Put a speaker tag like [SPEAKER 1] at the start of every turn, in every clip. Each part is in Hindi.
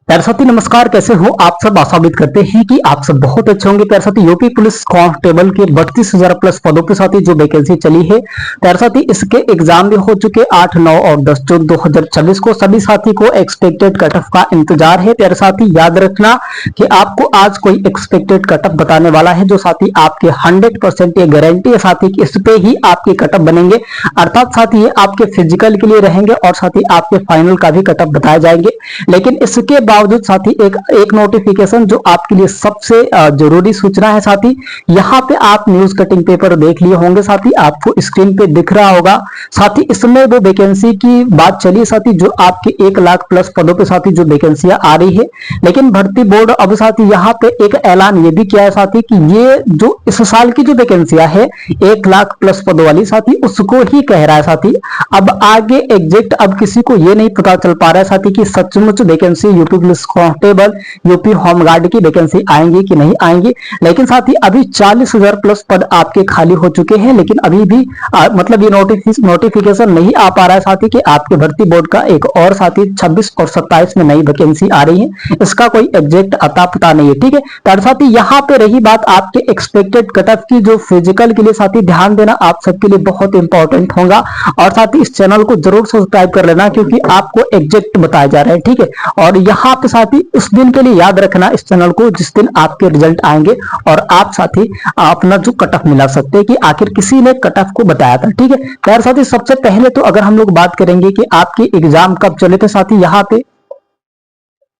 [SPEAKER 1] प्यारे साथी नमस्कार, कैसे हो आप सब। आशा उम्मीद करते हैं कि आप सब बहुत अच्छे होंगे। प्यारे साथी यूपी पुलिस कांस्टेबल के 32,000 प्लस पदों के साथ जो वैकेंसी चली है, प्यारे साथी इसके एग्जाम भी हो चुके 8, 9 और 10 जून 2026 को। सभी साथी को एक्सपेक्टेड कट ऑफ का इंतजार है। प्यारे साथी याद रखना कि आपको आज कोई एक्सपेक्टेड कट ऑफ बताने वाला है, जो साथी आपके 100% ये गारंटी है साथी कि इस पे ही आपके कट ऑफ बनेंगे। अर्थात साथी ये आपके फिजिकल के लिए रहेंगे और साथी आपके फाइनल का भी कट ऑफ बताए जाएंगे। लेकिन इसके बावजूद साथी एक नोटिफिकेशन जो आपके लिए सबसे जरूरी सूचना है साथी, यहाँ पे आप न्यूज कटिंग पेपर देख लिए होंगे साथी, आपको स्क्रीन पे दिख रहा होगा साथी। इसमें वो वैकेंसी की बात चली साथी, जो आपके 1 लाख प्लस पदों पे साथी जो वैकेंसियां आ रही है। लेकिन भर्ती बोर्ड अब साथी यहाँ पे एक ऐलान ये भी किया है साथी कि ये जो इस साल की जो वैकेंसियां है 1 लाख प्लस पदों वाली साथी, उसको ही कह रहा है साथी। अब आगे एग्जैक्ट अब किसी को ये नहीं पता चल पा रहा है साथी कि सचमुच vacancy UP police constable, UP home guard की वैकेंसी आएंगी कि नहीं आएंगी। लेकिन साथी अभी 40,000 प्लस पद आपके खाली हो चुके हैं, लेकिन अभी भी मतलब ये नोटिफिकेशन नहीं आ पा रहा है साथी कि आपके भर्ती बोर्ड का एक और साथी 26 और 27 में नई वैकेंसी आ रही है। इसका कोई एग्जैक्ट अता पता नहीं है, ठीक है। तो साथी यहाँ पे रही बात आपके एक्सपेक्टेड कट ऑफ की, जो फिजिकल के लिए साथी ध्यान देना आप सबके लिए बहुत इंपॉर्टेंट होगा। और साथी इस चैनल को जरूर सब्सक्राइब कर लेना, क्योंकि आपको एग्जैक्ट बताया जा रहा है, ठीक है। और यहाँ पे साथी उस दिन के लिए याद रखना इस चैनल को जिस दिन आपके रिजल्ट आएंगे और आप साथी अपना जो कट ऑफ मिला सकते हैं कि आखिर किसी ने कट ऑफ को बताया था, ठीक है। यार साथी सबसे पहले तो अगर हम लोग बात करेंगे कि आपके एग्जाम कब चले थे साथी, यहाँ पे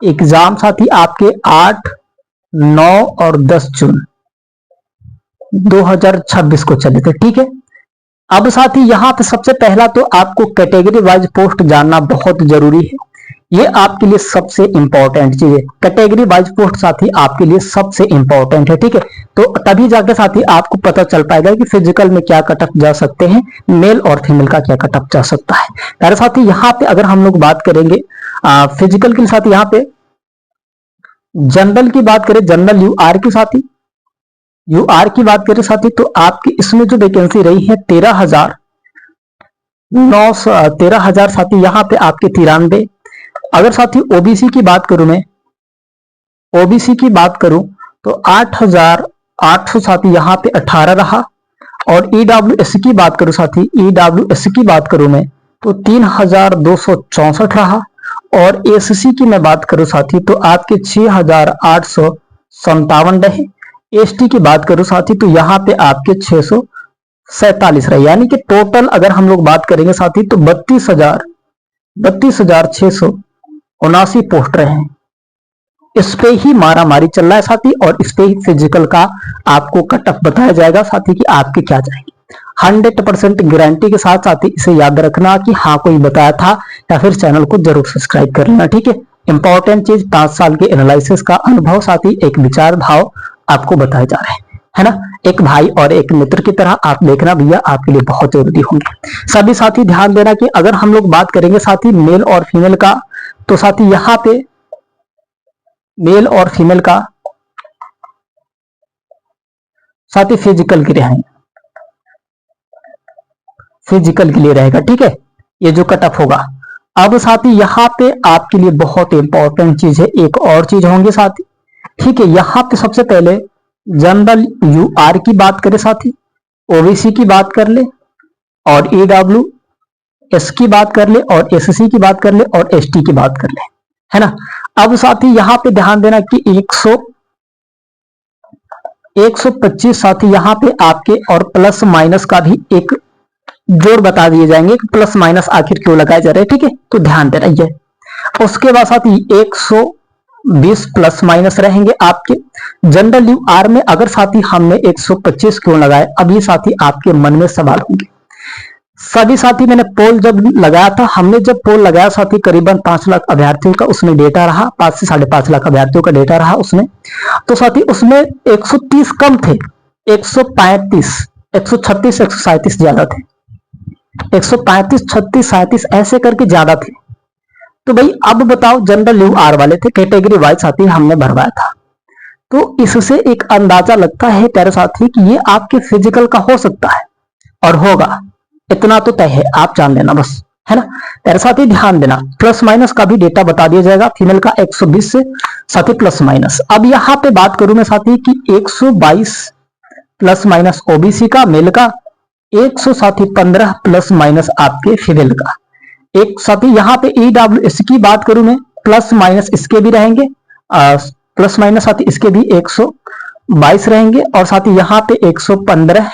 [SPEAKER 1] एग्जाम साथी आपके 8, 9 और 10 जून 2026 को चले थे, ठीक है। अब साथी यहाँ पे सबसे पहला तो आपको कैटेगरी वाइज पोस्ट जानना बहुत जरूरी है। ये आपके लिए सबसे इंपॉर्टेंट चीज है। कैटेगरी वाइज पोस्ट साथी आपके लिए सबसे इंपॉर्टेंट है, ठीक है। तो तभी जाके साथी आपको पता चल पाएगा कि फिजिकल में क्या कट ऑफ जा सकते हैं, मेल और फीमेल का क्या कट ऑफ जा सकता है। मेरे साथी यहाँ पे अगर हम लोग बात करेंगे फिजिकल के साथ, यहाँ पे जनरल की बात करें, जनरल यूआर की साथी, यूआर की बात करें साथी, तो आपकी इसमें जो वैकेंसी रही है 13,000 साथी, यहाँ पे आपके 93। अगर साथी ओबीसी की बात करूं, मैं ओबीसी की बात करूं तो 8,800 साथी यहाँ पे 18 रहा। और ईडब्ल्यूएस की बात करूं साथी, ईडब्ल्यूएस की बात करूं मैं तो 3,264 रहा। और एससी की मैं बात करूं साथी तो आपके 6,857 रहे। एसटी की बात करूं साथी तो यहाँ पे आपके 647 रहे। यानी कि टोटल अगर हम लोग बात करेंगे साथी तो 32,679 पोस्ट रहे हैं। इस पे ही मारा मारी चल रहा है साथी, और इस पे ही फिजिकल का आपको कट ऑफ बताया जाएगा साथी कि आपके क्या जाएंगे। 100% गारंटी के साथ साथी इसे याद रखना कि हाँ कोई बताया था, या फिर चैनल को जरूर सब्सक्राइब कर लेना, ठीक है। इंपॉर्टेंट चीज 5 साल के एनालिसिस का अनुभव साथी, एक विचार भाव आपको बताए जा रहे हैं, है ना। एक भाई और एक मित्र की तरह आप देखना भैया, आपके लिए बहुत जरूरी होंगे। सभी साथी ध्यान देना कि अगर हम लोग बात करेंगे साथी मेल और फीमेल का, तो साथी यहाँ पे मेल और फीमेल का साथी फिजिकल के लिए फिजिकल के लिए रहेगा, ठीक है, ये जो कट ऑफ होगा। अब साथी यहाँ पे आपके लिए बहुत इंपॉर्टेंट चीज है, एक और चीज होंगे साथी, ठीक है। यहाँ पे सबसे पहले जनरल यूआर की बात करें साथी, ओबीसी की बात कर ले, और ईडब्ल्यूएस की बात कर ले, और एससी की बात कर ले, और एसटी की बात कर ले, है ना। अब साथी यहाँ पे ध्यान देना कि 125 साथी यहाँ पे आपके और प्लस माइनस का भी एक जोड़ बता दिए जाएंगे कि प्लस माइनस आखिर क्यों लगाए जा रहे हैं, ठीक है। तो ध्यान दे रही है। उसके बाद साथी 120 प्लस माइनस रहेंगे आपके जनरल यूआर में। अगर साथी हमने 125 क्यों लगाए, अब ये साथी आपके मन में सवाल होंगे। सभी साथी मैंने पोल जब लगाया था, हमने जब पोल लगाया साथी करीबन 5 लाख अभ्यर्थियों का उसमें डेटा रहा, 5 से 5.5 लाख अभ्यर्थियों का डेटा रहा उसमें। तो साथी उसमें 130 कम थे, 135, 136, 137 ज्यादा थे, 135, 36, 37 ऐसे करके ज्यादा थे। तो भाई अब बताओ, जनरल यूआर वाले थे, कैटेगरी वाइज साथी हमने भरवाया था। तो इससे एक अंदाजा लगता है प्यारे साथी कि ये आपके फिजिकल का हो सकता है और होगा, इतना तो तय है, आप जान लेना बस। है ना। तेरे साथ ही ध्यान देना प्लस माइनस का भी डेटा बता दिया जाएगा, फीमेल का 120 से साथ ही प्लस माइनस। अब यहाँ पे बात करूं मैं साथी कि 122 प्लस माइनस ओबीसी का, मेल का 115 प्लस माइनस आपके फीमेल का। एक साथी यहाँ पे ईडब्ल्यूएस की बात करूं मैं, प्लस माइनस इसके भी रहेंगे, प्लस माइनस साथी इसके भी 122 रहेंगे, और साथ ही यहाँ पे 115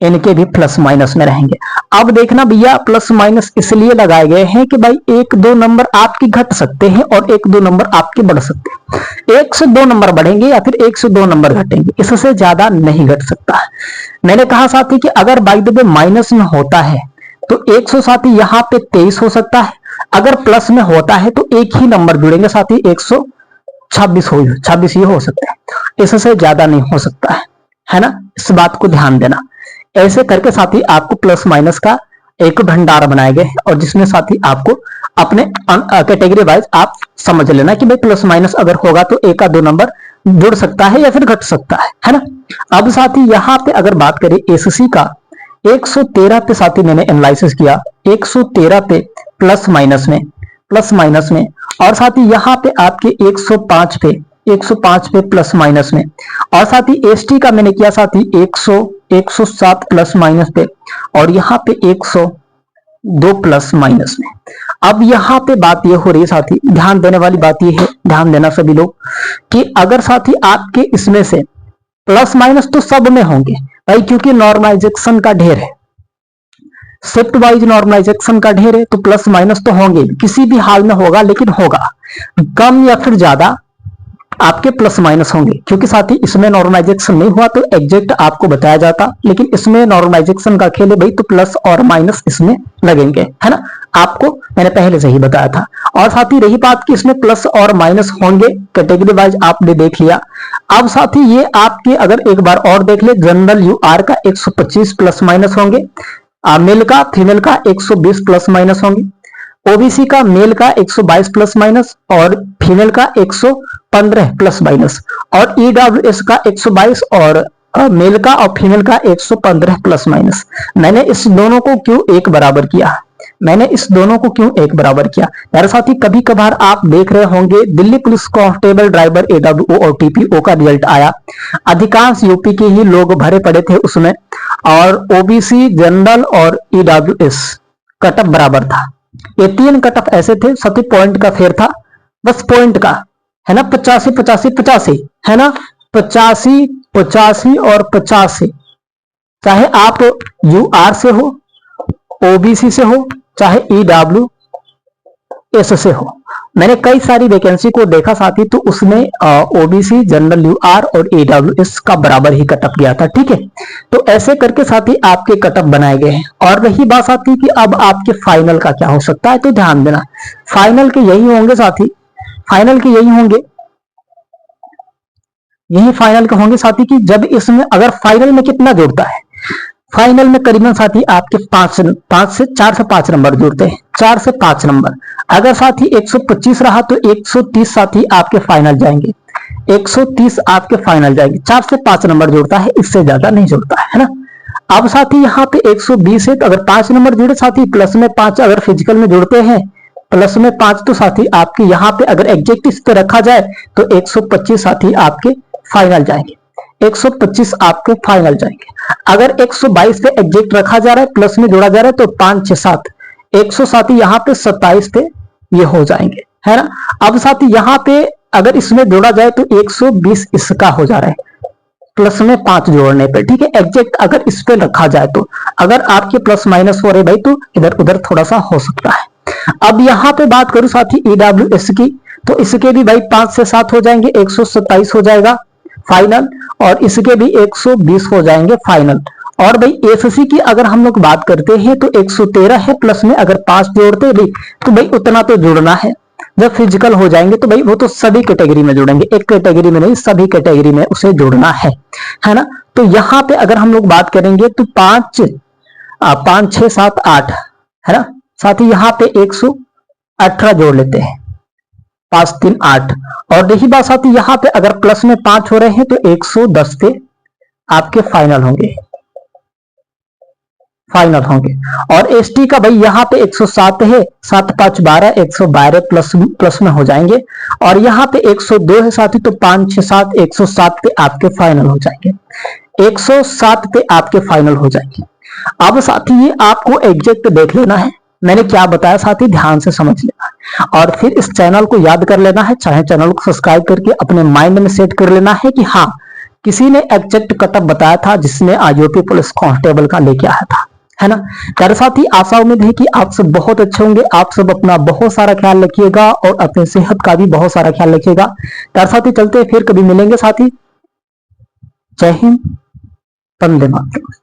[SPEAKER 1] इनके भी प्लस माइनस में रहेंगे। अब देखना भैया प्लस माइनस इसलिए लगाए गए हैं कि भाई 1-2 नंबर आपके घट सकते हैं और 1-2 नंबर आपके बढ़ सकते हैं। 1 से 2 नंबर बढ़ेंगे या फिर 1 से 2 नंबर घटेंगे, इससे ज्यादा नहीं घट सकता है। मैंने कहा साथी कि अगर बाय द वे माइनस में होता है तो 100 साथी यहाँ पे 23 हो सकता है, अगर प्लस में होता है तो एक ही नंबर जुड़ेंगे साथी 126 ये हो सकता है, इससे ज्यादा नहीं हो सकता है ना। इस बात को ध्यान देना। ऐसे करके साथी आपको प्लस माइनस का एक भंडार बनाए गए और जिसमें साथी आपको अपने कैटेगरी वाइज आप समझ लेना कि भाई प्लस माइनस अगर होगा तो 1-2 नंबर जुड़ सकता है या फिर घट सकता है ना। अब साथी यहाँ पे अगर बात करें एससी का 113 पे साथी मैंने एनालिसिस किया, 113 पे प्लस माइनस में, और साथ ही यहाँ पे आपके 105 पे प्लस माइनस में, और साथ ही एसटी का मैंने किया साथी 107 प्लस माइनस पे, और यहाँ पे 102 प्लस माइनस में। अब यहाँ पे बात ये हो रही है साथी, ध्यान देने वाली बात ये है, ध्यान देना सभी लोग, कि अगर साथी आपके इसमें से प्लस माइनस तो सब में होंगे भाई, क्योंकि नॉर्मलाइजेशन का ढेर है, शिफ्ट वाइज नॉर्मलाइजेशन का ढेर है, तो प्लस माइनस तो होंगे, किसी भी हाल में होगा, लेकिन होगा कम या फिर ज्यादा आपके प्लस माइनस होंगे, क्योंकि साथ ही इसमें नॉर्मलाइजेशन नहीं हुआ तो एग्जैक्ट आपको बताया जाता, लेकिन इसमें नॉर्मलाइजेशन का खेल है भाई, तो प्लस और माइनस इसमें लगेंगे, है ना। आपको मैंने पहले से ही बताया था। और साथ ही रही बात कि इसमें प्लस और माइनस होंगे, कैटेगरी वाइज आपने देख लिया। अब साथ ही ये आपके अगर एक बार और देख ले, जनरल यूआर का 125 प्लस माइनस होंगे, मेल का फीमेल का 120 प्लस माइनस होंगे, ओबीसी का मेल का 122 प्लस माइनस और फीमेल का 115 प्लस माइनस, और ईडब्ल्यूएस का 122 और मेल का और फीमेल का 115 प्लस माइनस। मैंने इस दोनों को क्यों एक बराबर किया, मेरे साथ ही कभी कभार आप देख रहे होंगे दिल्ली पुलिस कांस्टेबल ड्राइवर एडब्ल्यूओ और टीपीओ का रिजल्ट आया, अधिकांश यूपी के ही लोग भरे पड़े थे उसमें, और ओबीसी जनरल और ईडब्ल्यूएस कटअप बराबर था। ये 3 कटअप ऐसे थे, 70 पॉइंट का फेर था, बस पॉइंट का, है ना, 85 है ना, 85 और 85, चाहे आप यूआर से हो, ओबीसी से हो, चाहे ईडब्ल्यूएस से हो। मैंने कई सारी वैकेंसी को देखा साथी, तो उसमें ओबीसी जनरल यूआर और ईडब्ल्यूएस का बराबर ही कटअप गया था, ठीक है। तो ऐसे करके साथी आपके कटअप बनाए गए हैं। और रही बात साथी कि अब आपके फाइनल का क्या हो सकता है, तो ध्यान देना फाइनल के यही होंगे साथी, फाइनल के यही फाइनल के होंगे साथी कि जब इसमें अगर फाइनल में कितना जुड़ता है, फाइनल में करीबन साथी आपके 4 से 5 नंबर जुड़ते हैं, 4 से 5 नंबर। अगर साथी 125 रहा तो 130 साथी आपके फाइनल जाएंगे, 130 आपके फाइनल जाएंगे, 4 से 5 नंबर जुड़ता है, इससे ज्यादा नहीं जुड़ता है ना। अब साथी यहाँ पे 120 है, तो अगर 5 नंबर जुड़े साथी, प्लस में 5 अगर फिजिकल में जुड़ते हैं, प्लस में 5, तो साथी आपके यहाँ पे अगर एग्जैक्ट इस पे रखा जाए तो 125 साथी आपके फाइनल जाएंगे, 125 आपके फाइनल जाएंगे। अगर 122 पे एग्जैक्ट रखा जा रहा है, प्लस में जोड़ा जा रहा है, तो 5, 6, 7, 100 साथी यहाँ पे 27 पे ये हो जाएंगे, है ना। अब साथी यहाँ पे अगर इसमें जोड़ा जाए तो 120 इसका हो जा रहा है, प्लस में 5 जोड़ने पे, ठीक है। एग्जैक्ट अगर इस पे रखा जाए तो, अगर आपके प्लस माइनस हो रहे भाई, तो इधर उधर थोड़ा सा हो सकता है। अब यहाँ पे बात करूं साथी ईडब्ल्यूएस की, तो इसके भी भाई 5 से 7 हो जाएंगे, 127 हो जाएगा फाइनल, और इसके भी 120 हो जाएंगे फाइनल। और भाई एससी की अगर हम लोग बात करते हैं तो 113 है, प्लस में अगर 5 जोड़ते भाई, तो भाई उतना तो जुड़ना है। जब फिजिकल हो जाएंगे तो भाई वो तो सभी कैटेगरी में जुड़ेंगे, एक कैटेगरी में नहीं, सभी कैटेगरी में उसे जोड़ना है ना। तो यहाँ पे अगर हम लोग बात करेंगे तो 5, 6, 7, 8 है ना, साथ ही यहाँ पे 118 जोड़ लेते हैं, 5, 3, 8। और रही बात साथी यहाँ पे अगर प्लस में 5 हो रहे हैं तो 110 पे आपके फाइनल होंगे, फाइनल होंगे। और एसटी का भाई यहाँ पे 107 है, 7 5 12, 112 प्लस में हो जाएंगे। और यहाँ पे 102 है साथी, तो 5 6 7, 107 पे आपके फाइनल हो जाएंगे, 107 पे आपके फाइनल हो जाएंगे। अब साथी ये आपको एग्जैक्ट देख लेना है, मैंने क्या बताया साथी ध्यान से समझ लेना है, और फिर इस चैनल को याद कर लेना है, चाहे चैनल को सब्सक्राइब करके अपने माइंड में सेट कर लेना है कि हाँ किसी ने एग्जैक्ट कटअप बताया था जिसने यूपी पुलिस कांस्टेबल का लेके आया था, है ना। प्यारे साथी आशा उम्मीद है कि आप सब बहुत अच्छे होंगे, आप सब अपना बहुत सारा ख्याल रखिएगा और अपने सेहत का भी बहुत सारा ख्याल रखिएगा। प्यारे साथी चलते फिर कभी मिलेंगे साथी, जय हिंद, वंदे मातरम।